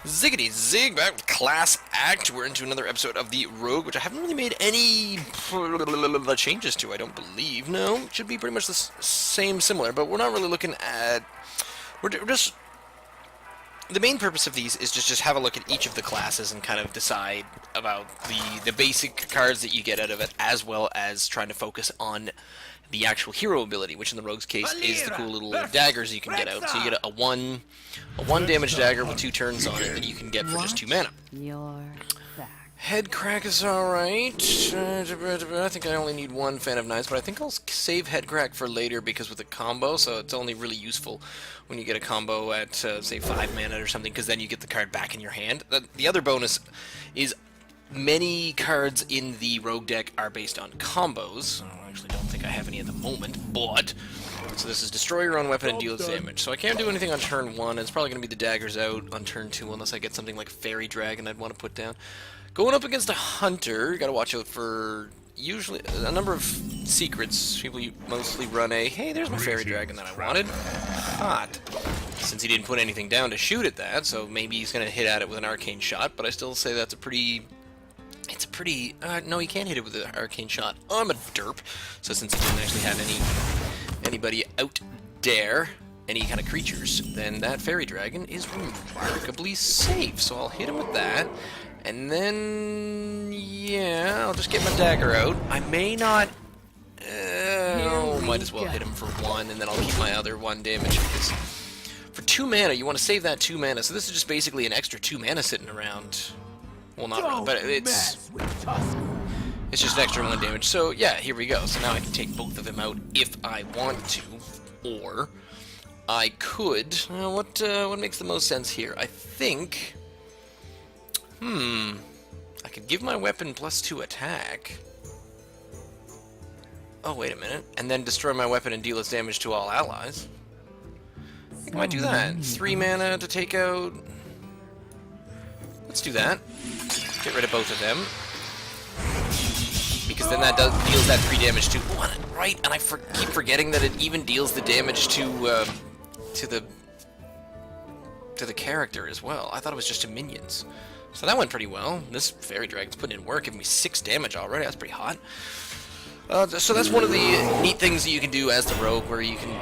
Ziggity zig, back with Class Act. We're into another episode of the Rogue, which I haven't really made any changes to, I don't believe. No, it should be pretty much the same, similar, but we're not really looking at... We're just... The main purpose of these is just have a look at each of the classes and kind of decide about the basic cards that you get out of it, as well as trying to focus on the actual hero ability, which in the Rogue's case is the cool little daggers you can get out. So you get a one damage dagger with 2 turns on it that you can get for just 2 mana. Head crack is alright. I think I only need 1 Fan of Knives, but I think I'll save head crack for later because with a combo, so it's only really useful when you get a combo at, say, 5 mana or something, because then you get the card back in your hand. The other bonus is many cards in the Rogue deck are based on combos. I actually don't think I have any at the moment, but... So this is destroy your own weapon and deal its damage. So I can't do anything on turn 1, and it's probably going to be the daggers out on turn 2, unless I get something like Fairy Dragon I'd want to put down. Going up against a hunter, you gotta watch out for usually a number of secrets. People mostly run a, hey, there's my Fairy Dragon that I wanted. Hot. Since he didn't put anything down to shoot at that, so maybe he's gonna hit at it with an arcane shot, but I still say that's a pretty... no, he can't hit it with an arcane shot. I'm a derp. So since he didn't actually have anybody out there, any kind of creatures, then that Fairy Dragon is remarkably safe. So I'll hit him with that. And then, yeah, I'll just get my dagger out. I may not... might as well hit him for 1, and then I'll keep my other 1 damage, because for 2 mana, you want to save that 2 mana. So this is just basically an extra 2 mana sitting around. Well, not really, but it's just an extra 1 damage. So, yeah, here we go. So now I can take both of them out if I want to, or I could... what makes the most sense here? I think... I could give my weapon +2 attack. Oh, wait a minute. And then destroy my weapon and deal its damage to all allies. I think I might do that. 3 mana to take out... Let's do that. Get rid of both of them. Because then that deals that 3 damage to... Right, and I keep forgetting that it even deals the damage to the character as well. I thought it was just to minions. So that went pretty well. This Fairy Dragon's putting in work, giving me 6 damage already. That's pretty hot. So that's one of the neat things that you can do as the Rogue, where you can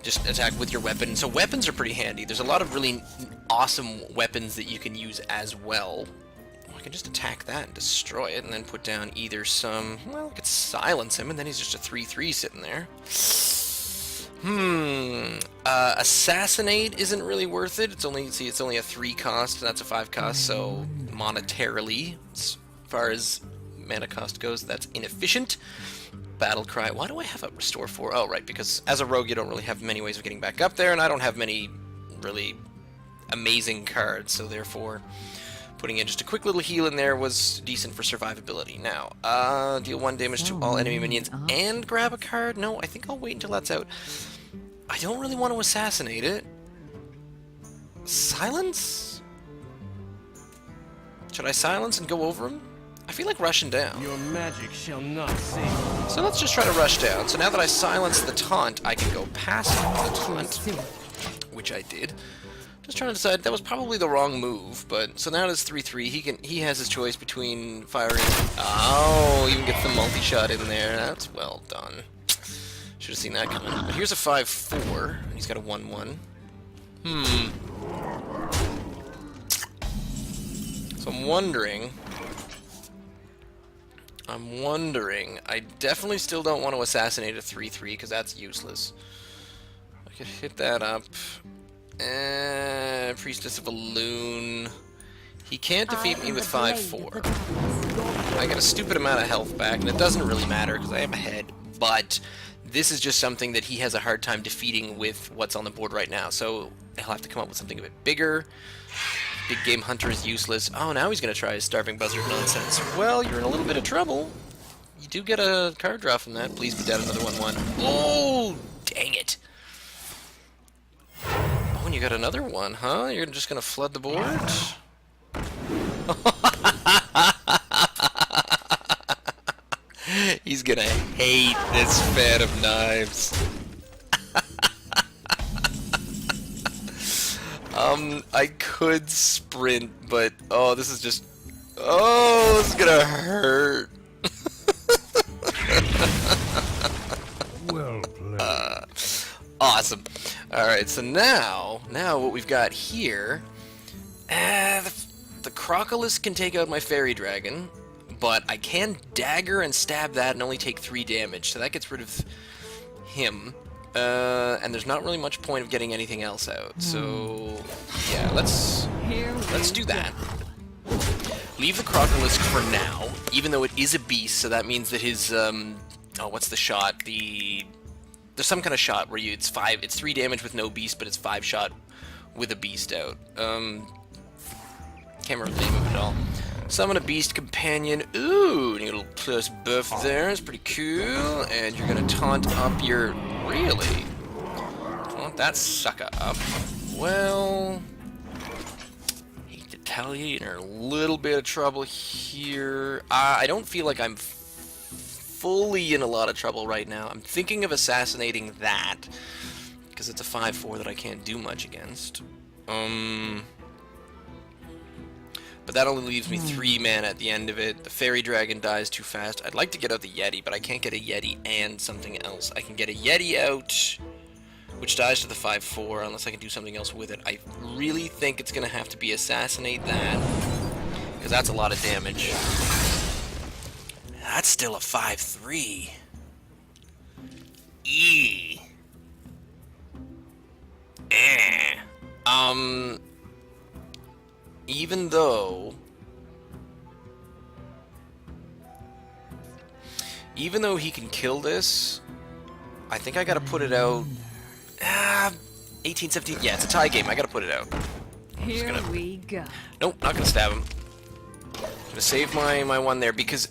just attack with your weapon. So weapons are pretty handy. There's a lot of really awesome weapons that you can use as well. I can just attack that and destroy it, and then put down either some... Well, I could silence him, and then he's just a 3/3 sitting there. Assassinate isn't really worth it. It's only a 3 cost, and that's a 5 cost, so monetarily, as far as mana cost goes, that's inefficient. Battle Cry. Why do I have a Restore 4? Oh, right, because as a Rogue, you don't really have many ways of getting back up there, and I don't have many really amazing cards, so therefore putting in just a quick little heal in there was decent for survivability. Now, deal 1 damage to all enemy minions and grab a card? No, I think I'll wait until that's out. I don't really want to assassinate it. Silence? Should I silence and go over him? I feel like rushing down. Your magic shall not save. So let's just try to rush down. So now that I silenced the taunt, I can go past the taunt, which I did. Just trying to decide, that was probably the wrong move, but so now it's 3/3. He has his choice between firing. Oh, even gets the multi-shot in there. That's well done. Should have seen that coming. But here's a 5/4. He's got a 1/1. So I'm wondering. I definitely still don't want to assassinate a 3/3 because that's useless. I could hit that up. Priestess of a Loon. He can't defeat me with 5/4. I get a stupid amount of health back, and it doesn't really matter because I have a head, but this is just something that he has a hard time defeating with what's on the board right now, so he'll have to come up with something a bit bigger. Big Game Hunter is useless. Oh, now he's going to try his Starving Buzzard nonsense. Well, you're in a little bit of trouble. You do get a card draw from that. Please put down another 1/1. Oh, dang it. Oh, and you got another one, huh? You're just gonna flood the board? He's gonna hate this Fan of Knives. I could sprint, but oh, this is just this is gonna hurt. Well played. Awesome. All right, so now what we've got here, the Crocolus can take out my fairy dragon, but I can dagger and stab that and only take 3 damage, so that gets rid of him. And there's not really much point of getting anything else out. So yeah, let's do that. Leave the Crocolus for now, even though it is a beast, so that means that his what's the shot? There's some kind of shot where it's 3 damage with no beast, but it's 5 shot with a beast out. Can't remember the name of it all. Summon a beast companion. Ooh, need a little plus buff there. It's pretty cool. And you're gonna taunt up your... Really? Taunt that sucker up. Well... hate to tell you, you're in a little bit of trouble here. I don't feel like I'm fully in a lot of trouble right now. I'm thinking of assassinating that. Because it's a 5-4 that I can't do much against. But that only leaves me 3 mana at the end of it. The fairy dragon dies too fast. I'd like to get out the Yeti, but I can't get a Yeti and something else. I can get a Yeti out, which dies to the 5-4, unless I can do something else with it. I really think it's going to have to be assassinate that, because that's a lot of damage. That's still a 5-3. Eh. Even though he can kill this, I think I gotta put it out. 18, 17. Yeah, it's a tie game. I gotta put it out. Here we go. Nope, not gonna stab him. Gonna save my one there, because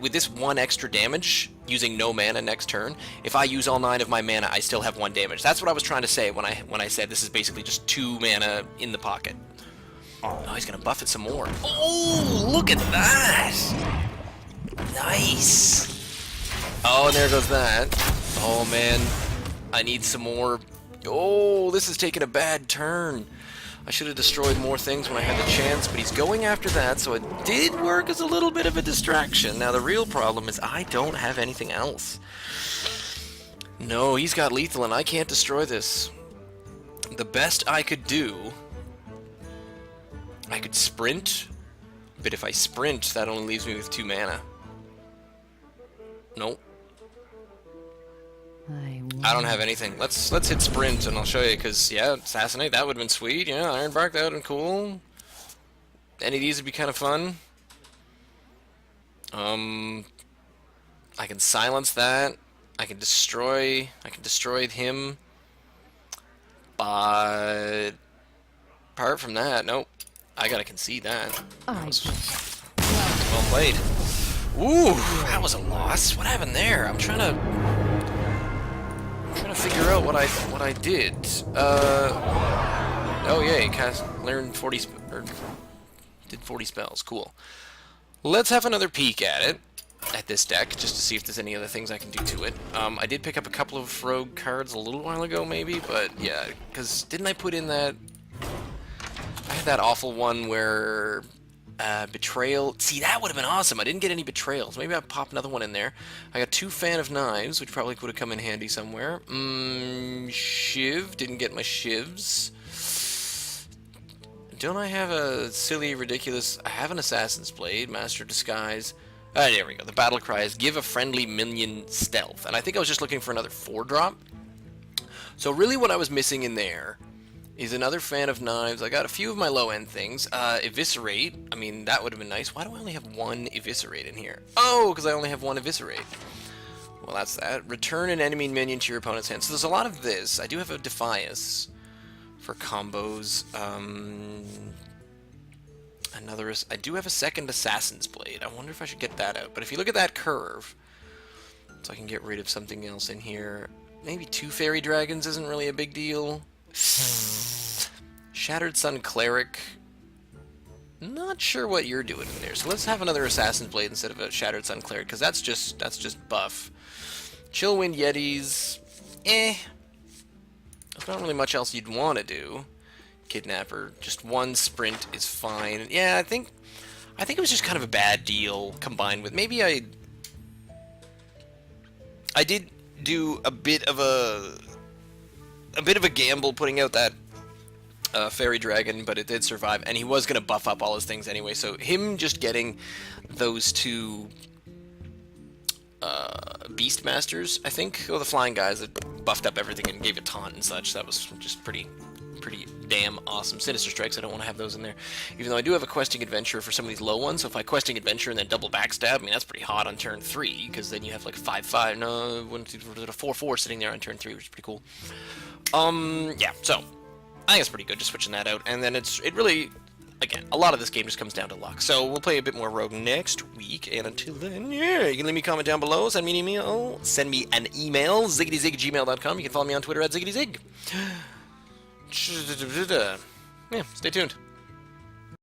with this 1 extra damage, using no mana next turn, if I use all 9 of my mana, I still have 1 damage. That's what I was trying to say when I said this is basically just 2 mana in the pocket. Oh, he's gonna buff it some more. Oh, look at that! Nice! Oh, and there goes that. Oh, man. I need some more. Oh, this is taking a bad turn. I should have destroyed more things when I had the chance, but he's going after that, so it did work as a little bit of a distraction. Now, the real problem is I don't have anything else. No, he's got lethal, and I can't destroy this. The best I could do... I could sprint, but if I sprint, that only leaves me with 2 mana. Nope. I don't have anything. Let's hit sprint, and I'll show you, because, yeah, assassinate, that would have been sweet. Yeah, Ironbark, that would have been cool. Any of these would be kind of fun. I can silence that. I can destroy him. But apart from that, nope. I gotta concede that. That was well played. Ooh, that was a loss. What happened there? I'm trying to figure out what I did. Oh yeah, learned 40 did 40 spells. Cool. Let's have another peek at this deck, just to see if there's any other things I can do to it. I did pick up a couple of rogue cards a little while ago, maybe, but yeah, because didn't I put in that? I had that awful one where betrayal. See, that would have been awesome. I didn't get any betrayals. Maybe I'll pop another one in there. I got 2 Fan of Knives, which probably would have come in handy somewhere. Shiv. Didn't get my Shivs. Don't I have a silly, ridiculous... I have an Assassin's Blade, Master Disguise. There we go. The battle cry is give a friendly minion stealth. And I think I was just looking for another 4-drop. So really what I was missing in there is another Fan of Knives. I got a few of my low-end things. Eviscerate. I mean, that would have been nice. Why do I only have 1 Eviscerate in here? Oh, because I only have 1 Eviscerate. Well, that's that. Return an enemy minion to your opponent's hand. So there's a lot of this. I do have a Defias for combos. I do have a second Assassin's Blade. I wonder if I should get that out. But if you look at that curve, so I can get rid of something else in here. Maybe 2 Fairy Dragons isn't really a big deal. Shattered Sun Cleric. Not sure what you're doing in there. So let's have another Assassin's Blade instead of a Shattered Sun Cleric, because that's just buff. Chillwind Yetis. There's not really much else you'd want to do. Kidnapper. Just one sprint is fine. Yeah, I think it was just kind of a bad deal combined with maybe I did do a bit of a gamble putting out that Fairy Dragon, but it did survive, and he was going to buff up all his things anyway, so him just getting those two Beastmasters, I think, the flying guys that buffed up everything and gave a taunt and such, that was just pretty damn awesome. Sinister Strikes, I don't want to have those in there, even though I do have a Questing Adventure for some of these low ones, so if I Questing Adventure and then double backstab, I mean, that's pretty hot on turn 3, because then you have like 5-5, no, 4-4 sitting there on turn 3, which is pretty cool. Yeah, so I think it's pretty good just switching that out, and then it really, again, a lot of this game just comes down to luck. So we'll play a bit more Rogue next week, and until then, yeah, you can leave me a comment down below, send me an email, ziggityzig@gmail.com. You can follow me on Twitter @ziggityzig. Yeah, stay tuned.